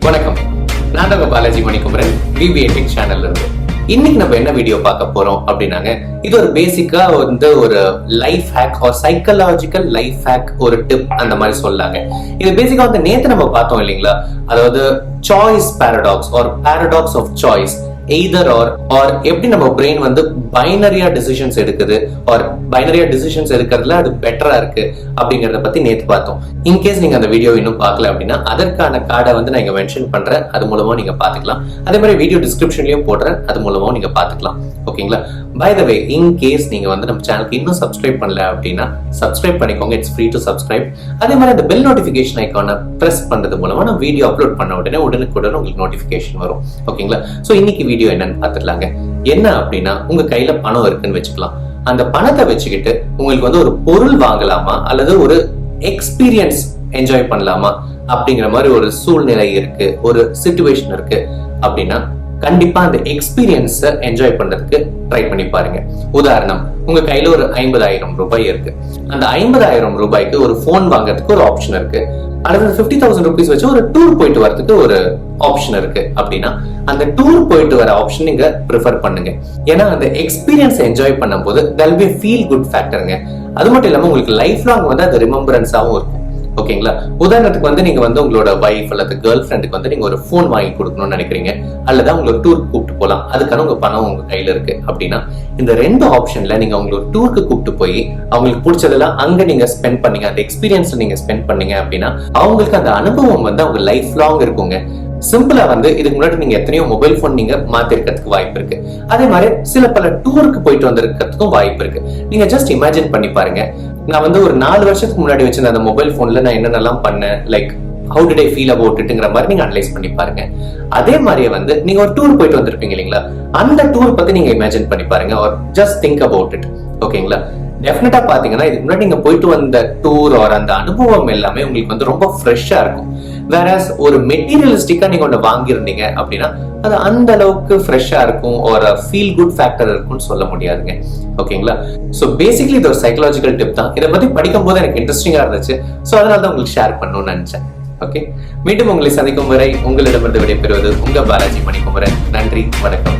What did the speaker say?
வணக்கம், நான் தான் பாலாஜி மணிக்குமரன், BB8Tech சேனல்ல இருந்து. இன்னைக்கு நம்ம என்ன வீடியோ பார்க்க போறோம் அப்படின்னாங்க, இது ஒரு பேசிக்கா வந்து ஒரு life hack or psychological life hack, ஒரு டிப் அந்த மாதிரி சொல்லாங்க. இது பேசிக்கா வந்து நேத்து நம்ம பார்த்தோம் இல்லைங்களா, அதாவது choice paradox or paradox of choice, either or எப்படி நம்ம பிரெயின் வந்து பைனரியா டிசிஷன்ஸ் எடுக்குது ஆர் பைனரியா டிசிஷன்ஸ் எடுக்கிறதுல அது பெட்டரா இருக்கு அப்படிங்கறத பத்தி நேத்து பார்த்தோம். இன்கேஸ் நீங்க அந்த வீடியோ இன்னும் பார்க்கல அப்படின்னா அதற்கான கார்டை வந்து நான் இங்க மென்ஷன் பண்றேன், அது மூலமா நீங்க பாத்துக்கலாம். அதே மாதிரி வீடியோ டிஸ்கிரிப்ஷன்லயும் போடுறேன், அது மூலமா நீங்க பாத்துக்கலாம். ஓகேங்களா? பை த வே, இன்கேஸ் நீங்க வந்து நம்ம சேனலுக்கு இன்னும் சப்ஸ்கிரைப் பண்ணல அப்படின்னா சப்ஸ்கிரைப் பண்ணிக்கோங்க. It's free to subscribe. அதே மாதிரி அந்த பெல் நோட்டிபிகேஷன் ஐக்கானை பிரஸ் பண்றது மூலமா நான் வீடியோ அப்லோட் பண்ண உடனே உடனுக்குடன் உங்களுக்கு நோட்டிபிகேஷன் வரும். ஓகேங்களா? சோ இன்னைக்கு வீடியோ என்னன்னு பாத்துடலாங்க. என்ன அப்படின்னா, உங்க கையில பணம் இருக்குன்னு வச்சுக்கலாம். அந்த பணத்தை வச்சுக்கிட்டு உங்களுக்கு வந்து ஒரு பொருள் வாங்கலாமா அல்லது ஒரு எக்ஸ்பீரியன்ஸ் என்ஜாய் பண்ணலாமா அப்படிங்கிற மாதிரி ஒரு சூழ்நிலை இருக்கு, ஒரு சிச்சுவேஷன் இருக்கு அப்படின்னா கண்டிப்பா அந்த எக்ஸ்பீரியன்ஸை என்ஜாய் பண்றதுக்கு ட்ரை பண்ணி பாருங்க. உதாரணம், உங்க கையில ஒரு 50,000 ரூபாய் இருக்கு. அந்த 50,000 ரூபாய்க்கு ஒரு போன் வாங்குறதுக்கு ஒரு ஆப்ஷன் இருக்கு, அல்லது 50,000 rupees வச்சு ஒரு டூர் போயிட்டு வரதுக்கு ஒரு ஆப்ஷன் இருக்கு அப்படின்னா அந்த டூர் போயிட்டு வர ஆப்ஷன் நீங்க ப்ரிஃபர் பண்ணுங்க. ஏன்னா அந்த எக்ஸ்பீரியன்ஸ் என்ஜாய் பண்ணும்போது there'll be a feel good factorங்க. அது மட்டும் இல்லாம உங்களுக்கு லைஃப் லாங் வந்து அது ரிமெம்பரன்ஸாவும் இருக்கும். ஓகேங்களா? உதாரணத்துக்கு வந்து நீங்க வந்து உங்களோட வைஃப் அல்லது கேர்ள் ஃப்ரெண்டுக்கு வந்து நீங்க ஒரு போன் வாங்கி கொடுக்கணும்னு நினைக்கிறீங்க, அல்லது அவங்கள டூர் கூப்பிட்டு போலாம், அதுக்கான உங்க பணம் உங்க கையில இருக்கு அப்படின்னா இந்த ரெண்டு ஆப்ஷன்ல நீங்க அவங்கள ஒரு டூருக்கு கூப்பிட்டு போய் அவங்களுக்கு பிடிச்சதெல்லாம் அங்க நீங்க ஸ்பெண்ட் பண்ணீங்க, அந்த எக்ஸ்பீரியன்ஸ் நீங்க ஸ்பெண்ட் பண்ணீங்க அப்படின்னா அவங்களுக்கு அந்த அனுபவம் வந்து அவங்க லைஃப் லாங் இருக்குங்க. சிம்பிளா வந்து இதுக்கு முன்னாடி நீங்க எத்தனையோ மொபைல் போன் நீங்க மாத்திருக்கிறதுக்கு வாய்ப்பு இருக்கு. அதே மாதிரி சில பல டூருக்கு போயிட்டு வந்திருக்கிறதுக்கும் வாய்ப்பு இருக்கு. நீங்க ஜஸ்ட் இமேஜின் பண்ணி பாருங்க. நான் வந்து ஒரு 4 வருஷத்துக்கு முன்னாடி வச்சிருந்த அந்த மொபைல் போன்ல நான் என்னென்னலாம் பண்ணேன், like how did I feel about இட்ங்கிற மாதிரி நீங்க அனலைஸ் பண்ணி பாருங்க. அதே மாதிரியே வந்து நீங்க ஒரு டூர் போயிட்டு வந்திருப்பீங்க இல்லைங்களா, அந்த டூர் பத்தி நீங்க இமேஜின் பண்ணி பாருங்க are just think about it. ஓகேங்களா? டெஃபினட்டா பாத்தீங்கன்னா இதுக்கு முன்னாடி நீங்க போயிட்டு வந்த டூர் ஆர் அந்த அனுபவம் எல்லாமே உங்களுக்கு வந்து ரொம்ப ஃப்ரெஷ்ஷா இருக்கும். வேறஸ் ஒரு மெட்டீரியலிஸ்டிக்கா நீங்க ஒண்ணு வாங்கியிருந்தீங்க அப்படின்னா அது அந்த அளவுக்கு ஃப்ரெஷ்ஷா இருக்கும், ஒரு ஃபீல் குட் ஃபேக்டர் இருக்கும்னு சொல்ல முடியாதுங்க. ஓகேங்களா? சோ பேசிக்கலி இது ஒரு சைக்கலாஜிக்கல் டிப் தான். இதை பத்தி படிக்கும் போது எனக்கு இன்ட்ரெஸ்டிங்கா இருந்துச்சு, சோ அதனால தான் உங்களுக்கு ஷேர் பண்ணணும்னு நினைச்சேன். ஓகே, மீண்டும் உங்களை சந்திக்கும் வரை உங்களிடமிருந்து விடைபெறுவது உங்க பாலாஜி மணிக்குமரன். நன்றி, வணக்கம்.